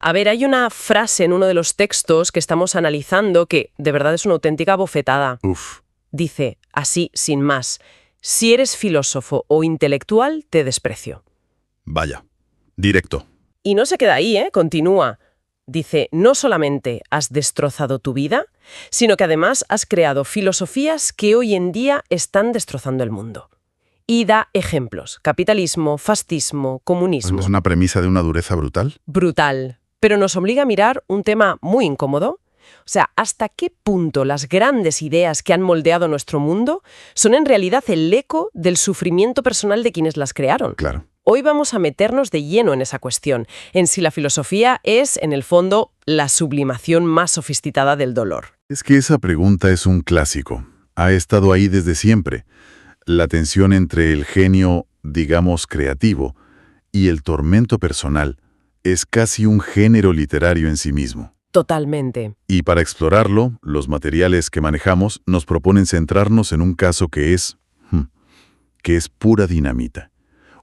A ver, hay una frase en uno de los textos que estamos analizando que de verdad es una auténtica bofetada. Uf, Dice, así, sin más, si eres filósofo o intelectual, te desprecio. vaya. Directo. Y no se queda ahí, ¿eh? Continúa. Dice, no solamente has destrozado tu vida, sino que además has creado filosofías que hoy en día están destrozando el mundo. Y da ejemplos. Capitalismo, fascismo, comunismo. Es una premisa de una dureza brutal. Brutal. Pero nos obliga a mirar un tema muy incómodo. O sea, ¿hasta qué punto las grandes ideas que han moldeado nuestro mundo son en realidad el eco del sufrimiento personal de quienes las crearon? Claro. Hoy vamos a meternos de lleno en esa cuestión, en si la filosofía es, en el fondo, la sublimación más sofisticada del dolor. Es que esa pregunta es un clásico. Ha estado ahí desde siempre. La tensión entre el genio, digamos, creativo, y el tormento personal es casi un género literario en sí mismo. Totalmente. Y para explorarlo, los materiales que manejamos nos proponen centrarnos en un caso que es pura dinamita.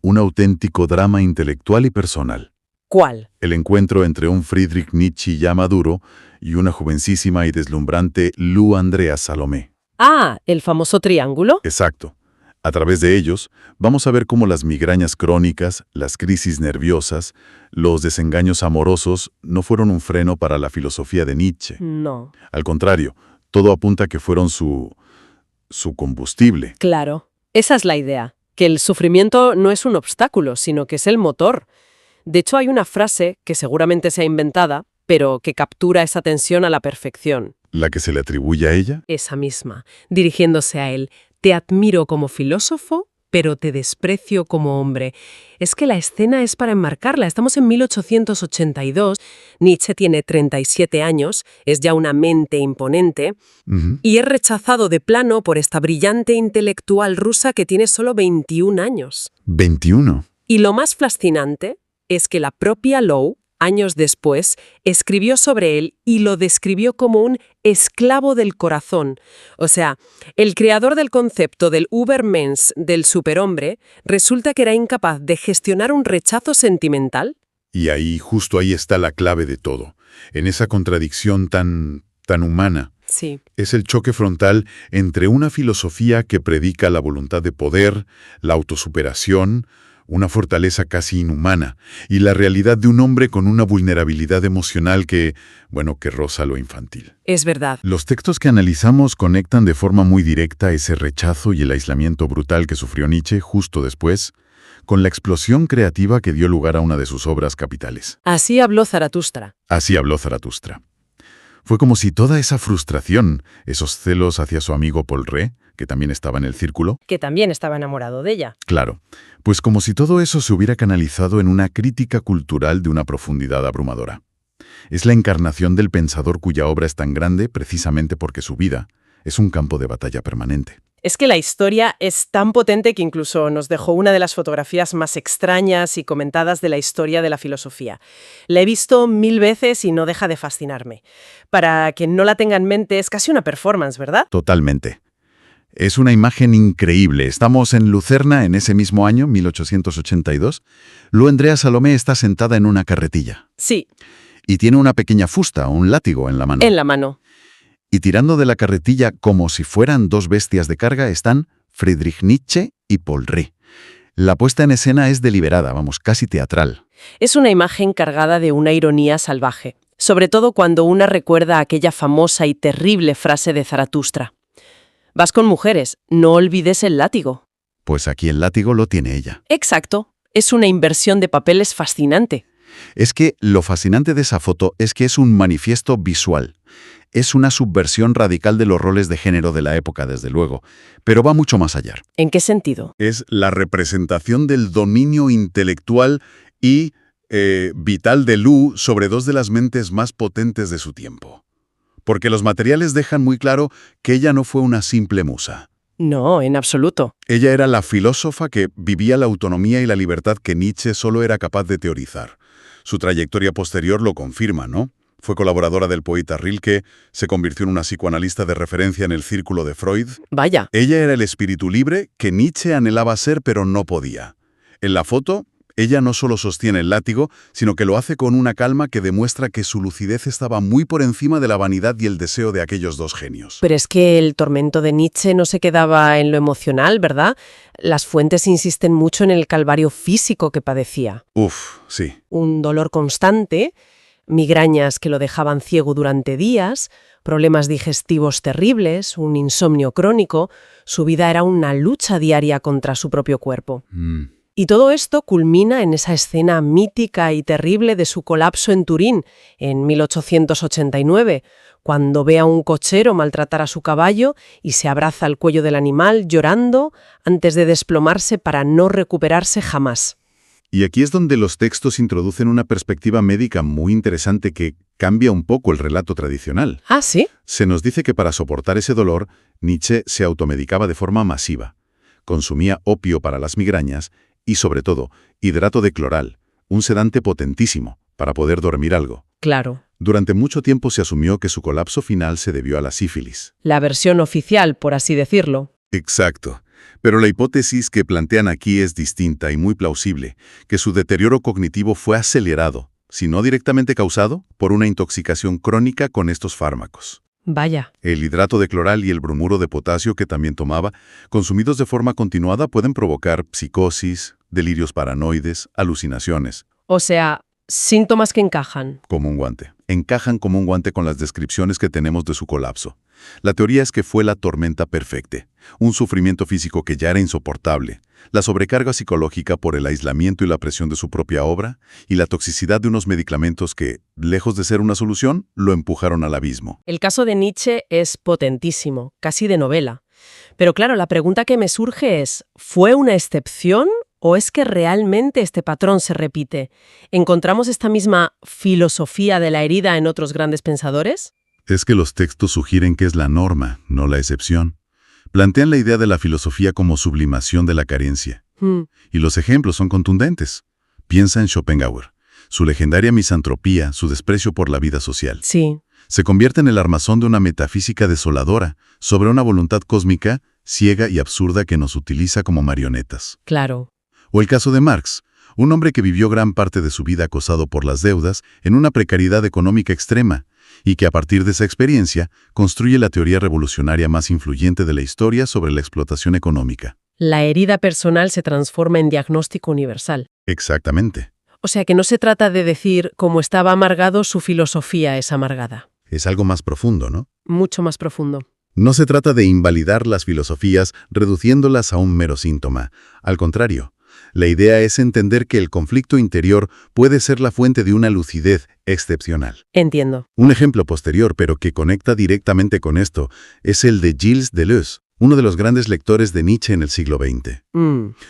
Un auténtico drama intelectual y personal. ¿Cuál? El encuentro entre un Friedrich Nietzsche ya maduro y una jovencísima y deslumbrante Lou Andrea Salomé. Ah, el famoso triángulo. Exacto. A través de ellos, vamos a ver cómo las migrañas crónicas, las crisis nerviosas, los desengaños amorosos no fueron un freno para la filosofía de Nietzsche. No. Al contrario, todo apunta a que fueron su combustible. Claro. Esa es la idea. Que el sufrimiento no es un obstáculo, sino que es el motor. De hecho, hay una frase que seguramente sea inventada, pero que captura esa tensión a la perfección. ¿La que se le atribuye a ella? Esa misma, dirigiéndose a él. Te admiro como filósofo, pero te desprecio como hombre. Es que la escena es para enmarcarla. Estamos en 1882, Nietzsche tiene 37 años, es ya una mente imponente, y es rechazado de plano por esta brillante intelectual rusa que tiene solo 21 años. 21. Y lo más fascinante es que la propia Lou, años después, escribió sobre él y lo describió como un esclavo del corazón. O sea, el creador del concepto del Übermensch, del superhombre, resulta que era incapaz de gestionar un rechazo sentimental. Y ahí, justo ahí está la clave de todo. En esa contradicción tan humana. Sí. Es el choque frontal entre una filosofía que predica la voluntad de poder, la autosuperación, una fortaleza casi inhumana, y la realidad de un hombre con una vulnerabilidad emocional que roza lo infantil. Es verdad. Los textos que analizamos conectan de forma muy directa ese rechazo y el aislamiento brutal que sufrió Nietzsche justo después, con la explosión creativa que dio lugar a una de sus obras capitales. Así habló Zaratustra. Así habló Zaratustra. Fue como si toda esa frustración, esos celos hacia su amigo Paul Ré, que también estaba en el círculo, Que también estaba enamorado de ella. claro, pues como si todo eso se hubiera canalizado en una crítica cultural de una profundidad abrumadora. Es la encarnación del pensador cuya obra es tan grande precisamente porque su vida es un campo de batalla permanente. Es que la historia es tan potente que incluso nos dejó una de las fotografías más extrañas y comentadas de la historia de la filosofía. La he visto 1000 veces y no deja de fascinarme. Para quien no la tenga en mente, es casi una performance, ¿verdad? Totalmente. Es una imagen increíble. Estamos en Lucerna en ese mismo año, 1882. Lou Andrea Salomé está sentada en una carretilla. Sí, Y tiene una pequeña fusta, un látigo en la mano. en la mano. Y tirando de la carretilla como si fueran dos bestias de carga están Friedrich Nietzsche y Paul Ré. La puesta en escena es deliberada, casi teatral. Es una imagen cargada de una ironía salvaje, sobre todo cuando una recuerda aquella famosa y terrible frase de Zaratustra. Vas con mujeres, no olvides el látigo. Pues aquí el látigo lo tiene ella. Exacto, es una inversión de papeles fascinante. Es que lo fascinante de esa foto es que es un manifiesto visual. Es una subversión radical de los roles de género de la época, desde luego, pero va mucho más allá. ¿En qué sentido? Es la representación del dominio intelectual y vital de Lou sobre dos de las mentes más potentes de su tiempo. Porque los materiales dejan muy claro que ella no fue una simple musa. No, en absoluto. Ella era la filósofa que vivía la autonomía y la libertad que Nietzsche solo era capaz de teorizar. Su trayectoria posterior lo confirma, ¿no? Fue colaboradora del poeta Rilke, se convirtió en una psicoanalista de referencia en el círculo de Freud. Vaya. Ella era el espíritu libre que Nietzsche anhelaba ser pero no podía. En la foto, Ella no solo sostiene el látigo, sino que lo hace con una calma que demuestra que su lucidez estaba muy por encima de la vanidad y el deseo de aquellos dos genios. Pero es que el tormento de Nietzsche no se quedaba en lo emocional, ¿verdad? Las fuentes insisten mucho en el calvario físico que padecía. Uf, sí. Un dolor constante, migrañas que lo dejaban ciego durante días, problemas digestivos terribles, un insomnio crónico. Su vida era una lucha diaria contra su propio cuerpo. Y todo esto culmina en esa escena mítica y terrible de su colapso en Turín, en 1889, cuando ve a un cochero maltratar a su caballo y se abraza al cuello del animal llorando antes de desplomarse para no recuperarse jamás. Y aquí es donde los textos introducen una perspectiva médica muy interesante que cambia un poco el relato tradicional. ¿Ah, sí? Se nos dice que para soportar ese dolor, Nietzsche se automedicaba de forma masiva. Consumía opio para las migrañas y, sobre todo, hidrato de cloral, un sedante potentísimo, para poder dormir algo. Claro. Durante mucho tiempo se asumió que su colapso final se debió a la sífilis. La versión oficial, por así decirlo. Exacto. Pero la hipótesis que plantean aquí es distinta y muy plausible, que su deterioro cognitivo fue acelerado, si no directamente causado, por una intoxicación crónica con estos fármacos. Vaya. El hidrato de cloral y el bromuro de potasio que también tomaba, consumidos de forma continuada, pueden provocar psicosis, delirios paranoides, alucinaciones. O sea, síntomas que encajan. Como un guante. Encajan como un guante con las descripciones que tenemos de su colapso. La teoría es que fue la tormenta perfecta, un sufrimiento físico que ya era insoportable, la sobrecarga psicológica por el aislamiento y la presión de su propia obra, y la toxicidad de unos medicamentos que, lejos de ser una solución, lo empujaron al abismo. El caso de Nietzsche es potentísimo, casi de novela. Pero claro, la pregunta que me surge es, ¿fue una excepción o es que realmente este patrón se repite? ¿Encontramos esta misma filosofía de la herida en otros grandes pensadores? Es que los textos sugieren que es la norma, no la excepción. Plantean la idea de la filosofía como sublimación de la carencia. Y los ejemplos son contundentes. Piensa en Schopenhauer. Su legendaria misantropía, su desprecio por la vida social. Sí. Se convierte en el armazón de una metafísica desoladora sobre una voluntad cósmica, ciega y absurda que nos utiliza como marionetas. Claro. O el caso de Marx, un hombre que vivió gran parte de su vida acosado por las deudas, en una precariedad económica extrema, y que a partir de esa experiencia construye la teoría revolucionaria más influyente de la historia sobre la explotación económica. La herida personal se transforma en diagnóstico universal. Exactamente. O sea que no se trata de decir cómo estaba amargado, su filosofía es amargada. Es algo más profundo, ¿no? Mucho más profundo. No se trata de invalidar las filosofías reduciéndolas a un mero síntoma. Al contrario, la idea es entender que el conflicto interior puede ser la fuente de una lucidez excepcional. Entiendo. Un ejemplo posterior, pero que conecta directamente con esto, es el de Gilles Deleuze, uno de los grandes lectores de Nietzsche en el siglo XX.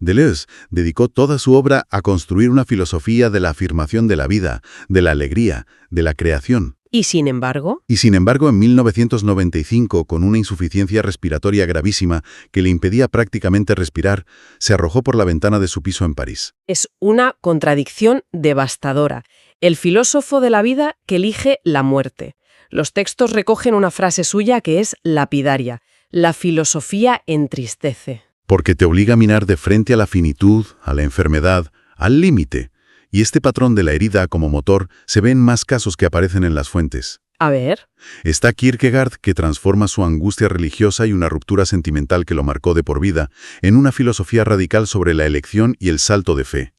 Deleuze dedicó toda su obra a construir una filosofía de la afirmación de la vida, de la alegría, de la creación. ¿Y sin embargo? Y sin embargo, en 1995, con una insuficiencia respiratoria gravísima que le impedía prácticamente respirar, se arrojó por la ventana de su piso en París. Es una contradicción devastadora. El filósofo de la vida que elige la muerte. Los textos recogen una frase suya que es lapidaria. La filosofía entristece. Porque te obliga a mirar de frente a la finitud, a la enfermedad, al límite. Y este patrón de la herida como motor se ve en más casos que aparecen en las fuentes. A ver. Está Kierkegaard, que transforma su angustia religiosa y una ruptura sentimental que lo marcó de por vida en una filosofía radical sobre la elección y el salto de fe.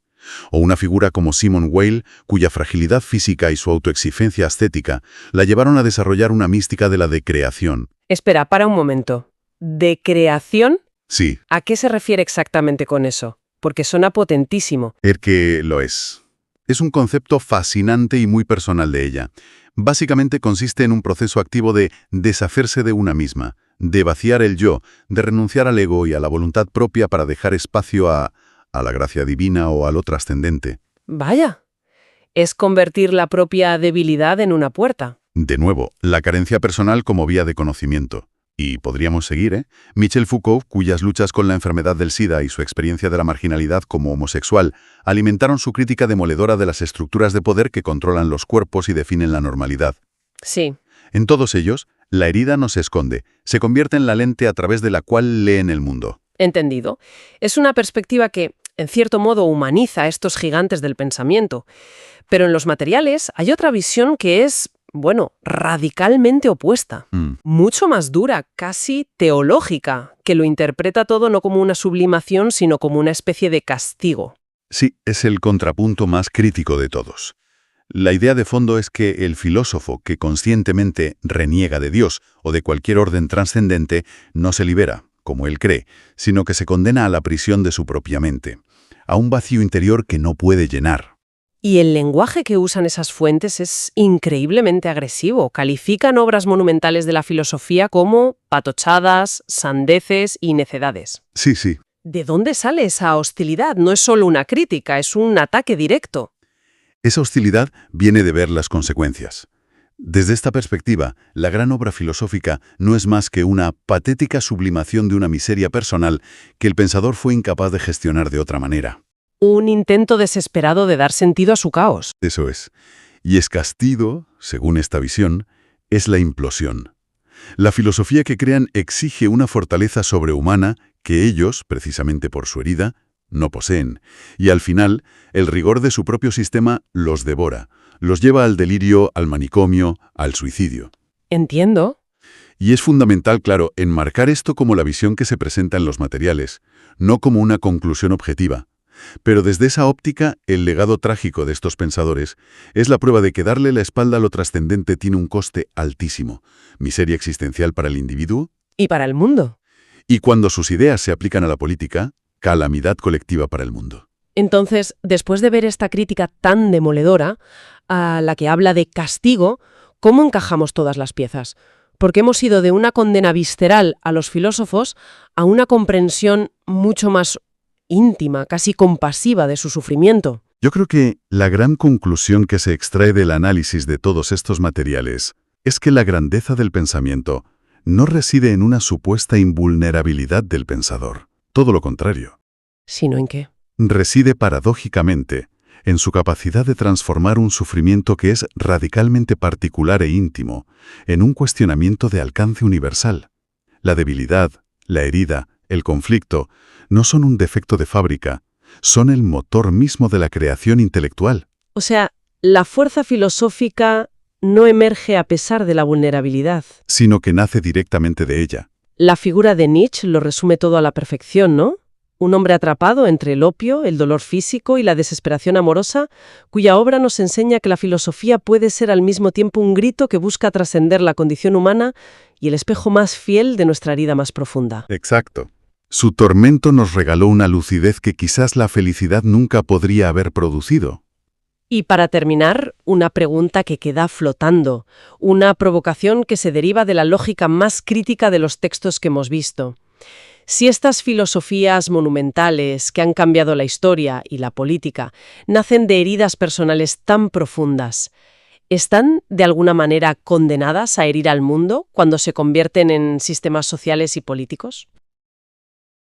O una figura como Simone Weil, cuya fragilidad física y su autoexigencia ascética la llevaron a desarrollar una mística de la decreación. Espera, para un momento. ¿Decreación? Sí. ¿A qué se refiere exactamente con eso? Porque suena potentísimo. Que lo es. Es un concepto fascinante y muy personal de ella. Básicamente consiste en un proceso activo de deshacerse de una misma, de vaciar el yo, de renunciar al ego y a la voluntad propia para dejar espacio a la gracia divina o a lo trascendente. Vaya. Es convertir la propia debilidad en una puerta. De nuevo, la carencia personal como vía de conocimiento. Y podríamos seguir, ¿eh? Michel Foucault, cuyas luchas con la enfermedad del SIDA y su experiencia de la marginalidad como homosexual alimentaron su crítica demoledora de las estructuras de poder que controlan los cuerpos y definen la normalidad. Sí. En todos ellos, la herida no se esconde, se convierte en la lente a través de la cual leen el mundo. Entendido. Es una perspectiva que, en cierto modo humaniza a estos gigantes del pensamiento. Pero en los materiales hay otra visión que es, bueno, radicalmente opuesta. Mucho más dura, casi teológica, que lo interpreta todo no como una sublimación, sino como una especie de castigo. Sí, es el contrapunto más crítico de todos. La idea de fondo es que el filósofo que conscientemente reniega de Dios o de cualquier orden trascendente no se libera, como él cree, sino que se condena a la prisión de su propia mente, a un vacío interior que no puede llenar. Y el lenguaje que usan esas fuentes es increíblemente agresivo. Califican obras monumentales de la filosofía como patochadas, sandeces y necedades. Sí, sí. ¿De dónde sale esa hostilidad? No es solo una crítica, es un ataque directo. Esa hostilidad viene de ver las consecuencias. Desde esta perspectiva, la gran obra filosófica no es más que una patética sublimación de una miseria personal que el pensador fue incapaz de gestionar de otra manera. Un intento desesperado de dar sentido a su caos. Eso es. Y es castigo, según esta visión, es la implosión. La filosofía que crean exige una fortaleza sobrehumana que ellos, precisamente por su herida, no poseen. Y al final, el rigor de su propio sistema los devora, los lleva al delirio, al manicomio, al suicidio. Entiendo. Y es fundamental, claro, enmarcar esto como la visión que se presenta en los materiales, no como una conclusión objetiva. Pero desde esa óptica, el legado trágico de estos pensadores es la prueba de que darle la espalda a lo trascendente tiene un coste altísimo, miseria existencial para el individuo. ¿Y para el mundo? Y cuando sus ideas se aplican a la política, calamidad colectiva para el mundo. Entonces, después de ver esta crítica tan demoledora, a la que habla de castigo, ¿cómo encajamos todas las piezas? Porque hemos ido de una condena visceral a los filósofos a una comprensión mucho más íntima, casi compasiva de su sufrimiento. Yo creo que la gran conclusión que se extrae del análisis de todos estos materiales es que la grandeza del pensamiento no reside en una supuesta invulnerabilidad del pensador. Todo lo contrario. ¿Sino en qué? Reside paradójicamente en su capacidad de transformar un sufrimiento que es radicalmente particular e íntimo en un cuestionamiento de alcance universal. La debilidad, la herida, el conflicto no son un defecto de fábrica, son el motor mismo de la creación intelectual. O sea, la fuerza filosófica no emerge a pesar de la vulnerabilidad. Sino que nace directamente de ella. La figura de Nietzsche lo resume todo a la perfección, ¿no? Un hombre atrapado entre el opio, el dolor físico y la desesperación amorosa, cuya obra nos enseña que la filosofía puede ser al mismo tiempo un grito que busca trascender la condición humana y el espejo más fiel de nuestra herida más profunda. Exacto. Su tormento nos regaló una lucidez que quizás la felicidad nunca podría haber producido. Y para terminar, una pregunta que queda flotando, una provocación que se deriva de la lógica más crítica de los textos que hemos visto. Si estas filosofías monumentales que han cambiado la historia y la política nacen de heridas personales tan profundas, ¿están de alguna manera condenadas a herir al mundo cuando se convierten en sistemas sociales y políticos?